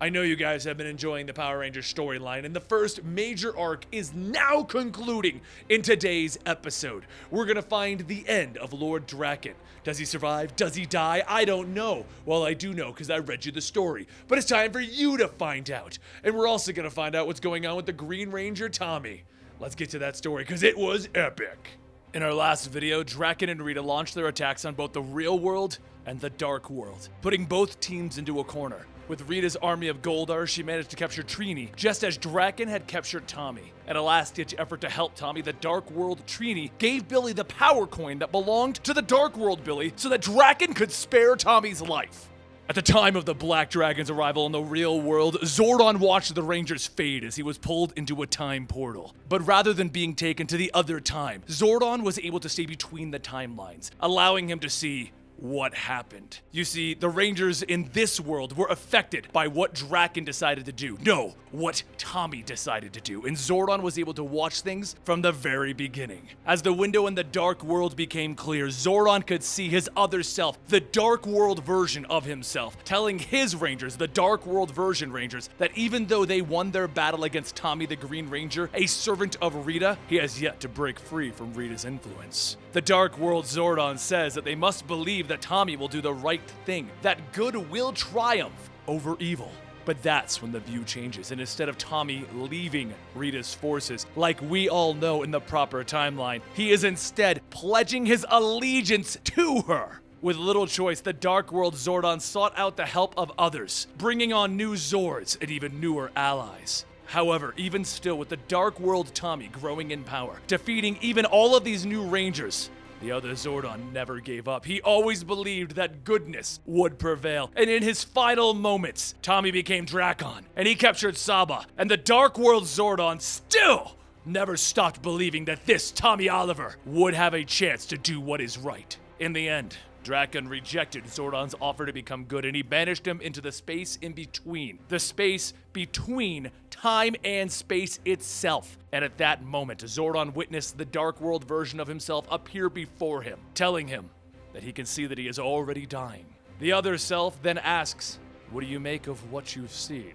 I know you guys have been enjoying the Power Rangers storyline, and the first major arc is now concluding in today's episode. We're gonna find the end of Lord Draken. Does he survive? Does he die? I don't know. Well, I do know because I read you the story, but it's time for you to find out. And we're also gonna find out what's going on with the Green Ranger Tommy. Let's get to that story because it was epic. In our last video, Draken and Rita launched their attacks on both the real world and the dark world, putting both teams into a corner. With Rita's army of Goldar, she managed to capture Trini, just as Draken had captured Tommy. In a last-ditch effort to help Tommy, the Dark World Trini gave Billy the power coin that belonged to the Dark World Billy so that Draken could spare Tommy's life. At the time of the Black Dragon's arrival in the real world, Zordon watched the Rangers fade as he was pulled into a time portal. But rather than being taken to the other time, Zordon was able to stay between the timelines, allowing him to see what happened. You see, the Rangers in this world were affected by what Draken decided to do. No, what Tommy decided to do. And Zordon was able to watch things from the very beginning. As the window in the dark world became clear, Zordon could see his other self, the dark world version of himself, telling his Rangers, the dark world version Rangers, that even though they won their battle against Tommy the Green Ranger, a servant of Rita, he has yet to break free from Rita's influence. The Dark World Zordon says that they must believe that Tommy will do the right thing, that good will triumph over evil. But that's when the view changes, and instead of Tommy leaving Rita's forces, like we all know in the proper timeline, he is instead pledging his allegiance to her. With little choice, the Dark World Zordon sought out the help of others, bringing on new Zords and even newer allies. However, even still, with the Dark World Tommy growing in power, defeating even all of these new Rangers, the other Zordon never gave up. He always believed that goodness would prevail. And in his final moments, Tommy became Drakon, and he captured Saba, and the Dark World Zordon still never stopped believing that this Tommy Oliver would have a chance to do what is right. In the end, Draken rejected Zordon's offer to become good, and he banished him into the space in between. The space between time and space itself. And at that moment, Zordon witnessed the Dark World version of himself appear before him, telling him that he can see that he is already dying. The other self then asks, "What do you make of what you've seen?"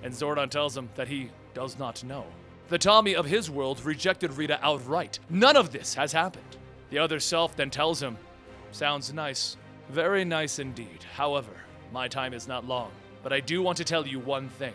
And Zordon tells him that he does not know. The Tommy of his world rejected Rita outright. None of this has happened. The other self then tells him, "Sounds nice. Very nice indeed. However, my time is not long. But I do want to tell you one thing.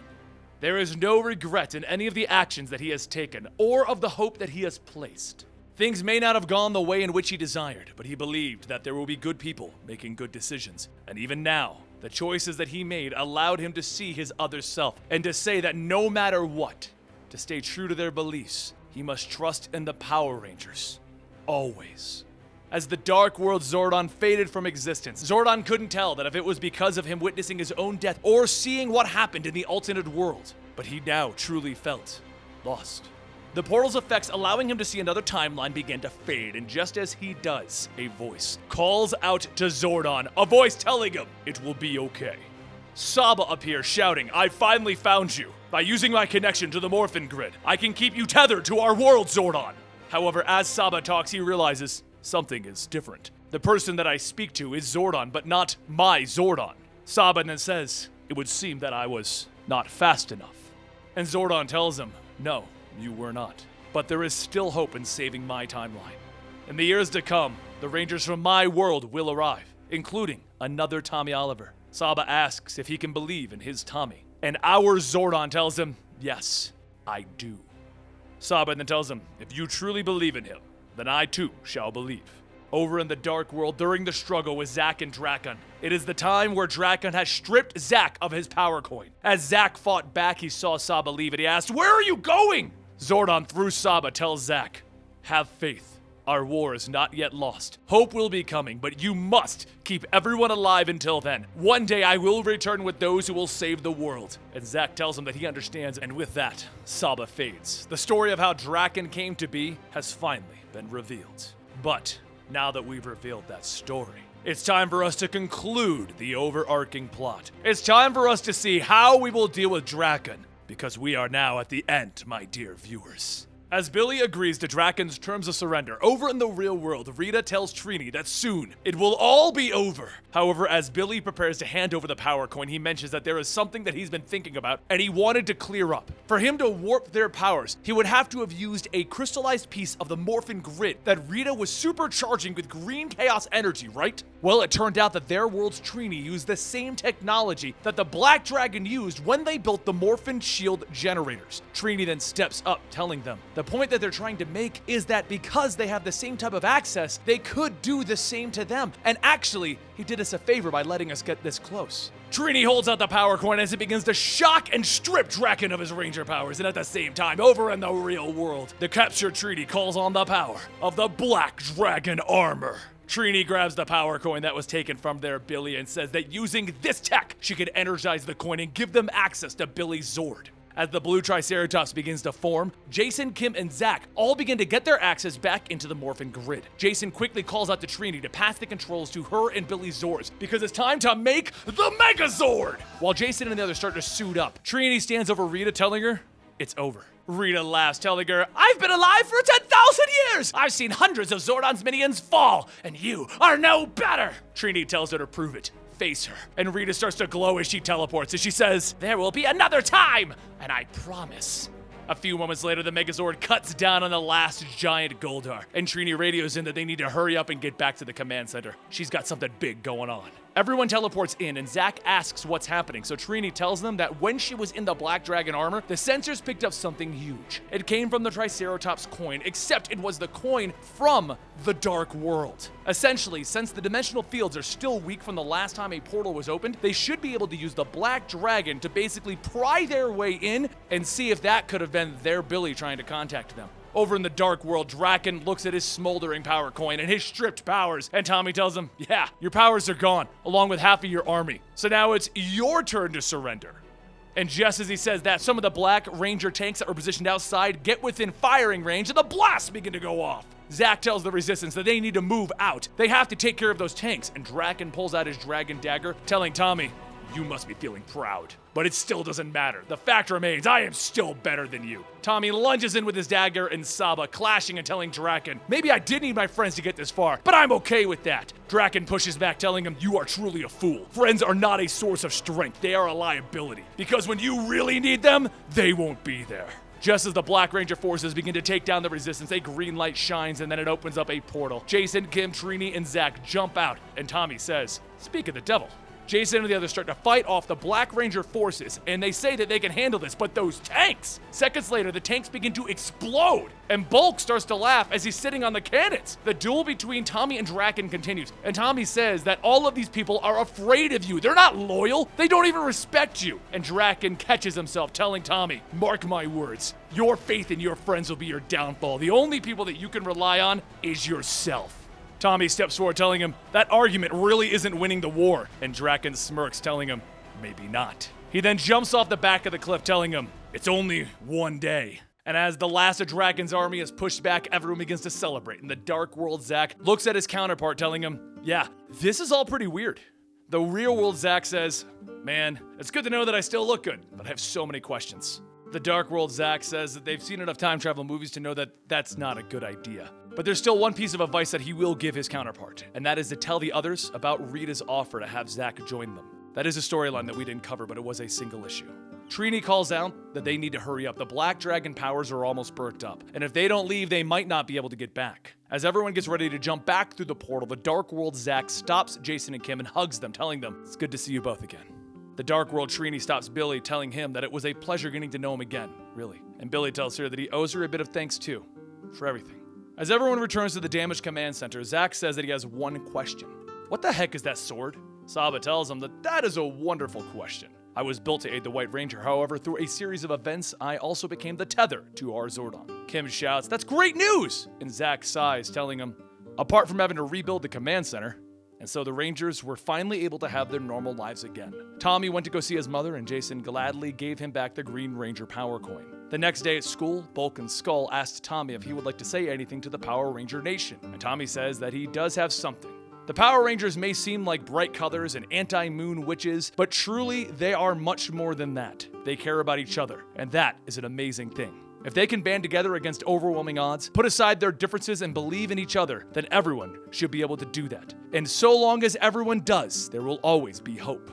There is no regret in any of the actions that he has taken, or of the hope that he has placed. Things may not have gone the way in which he desired, but he believed that there will be good people making good decisions. And even now, the choices that he made allowed him to see his other self, and to say that no matter what, to stay true to their beliefs, he must trust in the Power Rangers. Always." As the Dark World Zordon faded from existence, Zordon couldn't tell that if it was because of him witnessing his own death or seeing what happened in the alternate world, but he now truly felt lost. The portal's effects allowing him to see another timeline began to fade, and just as he does, a voice calls out to Zordon, a voice telling him it will be okay. Saba appears shouting, "I finally found you. By using my connection to the Morphin grid, I can keep you tethered to our world, Zordon." However, as Saba talks, he realizes something is different. The person that I speak to is Zordon, but not my Zordon. Saba then says, "It would seem that I was not fast enough." And Zordon tells him, "No, you were not. But there is still hope in saving my timeline. In the years to come, the Rangers from my world will arrive, including another Tommy Oliver." Saba asks if he can believe in his Tommy. And our Zordon tells him, "Yes, I do." Saba then tells him, "If you truly believe in him, then I too shall believe." Over in the Dark World, during the struggle with Zack and Drakon, it is the time where Drakon has stripped Zack of his power coin. As Zack fought back, he saw Saba leave and he asked, "Where are you going?" Zordon, through Saba, tells Zack, "Have faith. Our war is not yet lost. Hope will be coming, but you must keep everyone alive until then. One day I will return with those who will save the world." And Zack tells him that he understands, and with that, Saba fades. The story of how Drakon came to be has finally been revealed. But now that we've revealed that story, it's time for us to conclude the overarching plot. It's time for us to see how we will deal with Drakon, because we are now at the end, my dear viewers. As Billy agrees to Draken's terms of surrender, over in the real world, Rita tells Trini that soon it will all be over. However, as Billy prepares to hand over the power coin, he mentions that there is something that he's been thinking about and he wanted to clear up. For him to warp their powers, he would have to have used a crystallized piece of the Morphin grid that Rita was supercharging with green chaos energy, right? Well, it turned out that their world's Trini used the same technology that the Black Dragon used when they built the Morphin shield generators. Trini then steps up, telling them the point that they're trying to make is that because they have the same type of access, they could do the same to them. And actually, he did us a favor by letting us get this close. Trini holds out the power coin as it begins to shock and strip Draken of his ranger powers, and at the same time, over in the real world, the captured Trini calls on the power of the Black Dragon armor. Trini grabs the power coin that was taken from their Billy and says that using this tech, she could energize the coin and give them access to Billy's Zord. As the blue Triceratops begins to form, Jason, Kim, and Zach all begin to get their access back into the Morphin grid. Jason quickly calls out to Trini to pass the controls to her and Billy's Zords because it's time to make the Megazord! While Jason and the others start to suit up, Trini stands over Rita telling her, it's over. Rita laughs, telling her, I've been alive for 10,000 years! I've seen hundreds of Zordon's minions fall, and you are no better! Trini tells her to prove it. Face her. And Rita starts to glow as she teleports, as she says, there will be another time, and I promise. A few moments later, the Megazord cuts down on the last giant Goldar, and Trini radios in that they need to hurry up and get back to the command center. She's got something big going on. Everyone teleports in, and Zach asks what's happening, so Trini tells them that when she was in the Black Dragon armor, the sensors picked up something huge. It came from the Triceratops coin, except it was the coin from the Dark World. Essentially, since the dimensional fields are still weak from the last time a portal was opened, they should be able to use the Black Dragon to basically pry their way in and see if that could have been their Billy trying to contact them. Over in the Dark World, Draken looks at his smoldering power coin and his stripped powers, and Tommy tells him, yeah, your powers are gone, along with half of your army. So now it's your turn to surrender. And just as he says that, some of the Black Ranger tanks that were positioned outside get within firing range, and the blasts begin to go off. Zach tells the Resistance that they need to move out. They have to take care of those tanks, and Draken pulls out his dragon dagger, telling Tommy, you must be feeling proud. But it still doesn't matter. The fact remains, I am still better than you. Tommy lunges in with his dagger and Saba clashing and telling Draken, maybe I did need my friends to get this far, but I'm okay with that. Draken pushes back, telling him, you are truly a fool. Friends are not a source of strength. They are a liability. Because when you really need them, they won't be there. Just as the Black Ranger forces begin to take down the Resistance, a green light shines and then it opens up a portal. Jason, Kim, Trini, and Zach jump out, and Tommy says, speak of the devil. Jason and the others start to fight off the Black Ranger forces, and they say that they can handle this, but those tanks! Seconds later, the tanks begin to explode, and Bulk starts to laugh as he's sitting on the cannons. The duel between Tommy and Draken continues, and Tommy says that all of these people are afraid of you. They're not loyal. They don't even respect you. And Draken catches himself, telling Tommy, mark my words, your faith in your friends will be your downfall. The only people that you can rely on is yourself. Tommy steps forward, telling him, that argument really isn't winning the war. And Draken smirks, telling him, maybe not. He then jumps off the back of the cliff, telling him, it's only one day. And as the last of Draken's army is pushed back, everyone begins to celebrate. In the Dark World, Zach looks at his counterpart, telling him, yeah, this is all pretty weird. The real world, Zach says, man, it's good to know that I still look good, but I have so many questions. The Dark World, Zach says that they've seen enough time travel movies to know that that's not a good idea. But there's still one piece of advice that he will give his counterpart, and that is to tell the others about Rita's offer to have Zach join them. That is a storyline that we didn't cover, but it was a single issue. Trini calls out that they need to hurry up. The Black Dragon powers are almost burnt up, and if they don't leave, they might not be able to get back. As everyone gets ready to jump back through the portal, the Dark World Zach stops Jason and Kim and hugs them, telling them, it's good to see you both again. The Dark World Trini stops Billy, telling him that it was a pleasure getting to know him again, really. And Billy tells her that he owes her a bit of thanks too, for everything. As everyone returns to the damaged command center, Zach says that he has one question. What the heck is that sword? Saba tells him that is a wonderful question. I was built to aid the White Ranger, however, through a series of events, I also became the tether to our Zordon. Kim shouts, that's great news! And Zach sighs, telling him, apart from having to rebuild the command center, and so the Rangers were finally able to have their normal lives again. Tommy went to go see his mother, and Jason gladly gave him back the Green Ranger power coin. The next day at school, Bulk and Skull asked Tommy if he would like to say anything to the Power Ranger Nation, and Tommy says that he does have something. The Power Rangers may seem like bright colors and anti-moon witches, but truly they are much more than that. They care about each other, and that is an amazing thing. If they can band together against overwhelming odds, put aside their differences and believe in each other, then everyone should be able to do that. And so long as everyone does, there will always be hope.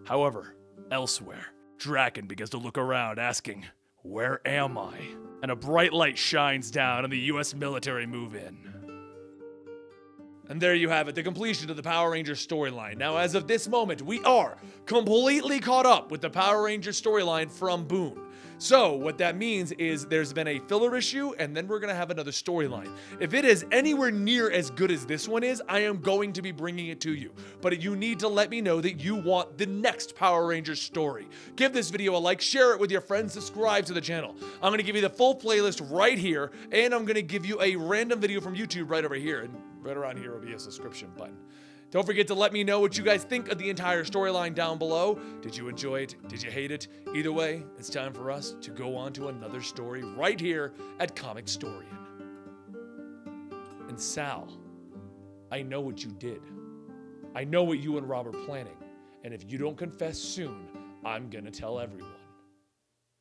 However, elsewhere, Draken begins to look around asking, "Where am I?" And a bright light shines down and the US military move in. And there you have it, the completion of the Power Rangers storyline. Now, as of this moment, we are completely caught up with the Power Rangers storyline from Boone. So, what that means is there's been a filler issue, and then we're going to have another storyline. If it is anywhere near as good as this one is, I am going to be bringing it to you. But you need to let me know that you want the next Power Rangers story. Give this video a like, share it with your friends, subscribe to the channel. I'm going to give you the full playlist right here, and I'm going to give you a random video from YouTube right over here. And right around here will be a subscription button. Don't forget to let me know what you guys think of the entire storyline down below. Did you enjoy it? Did you hate it? Either way, it's time for us to go on to another story right here at Comicstorian. And Sal, I know what you did. I know what you and Rob are planning. And if you don't confess soon, I'm gonna tell everyone.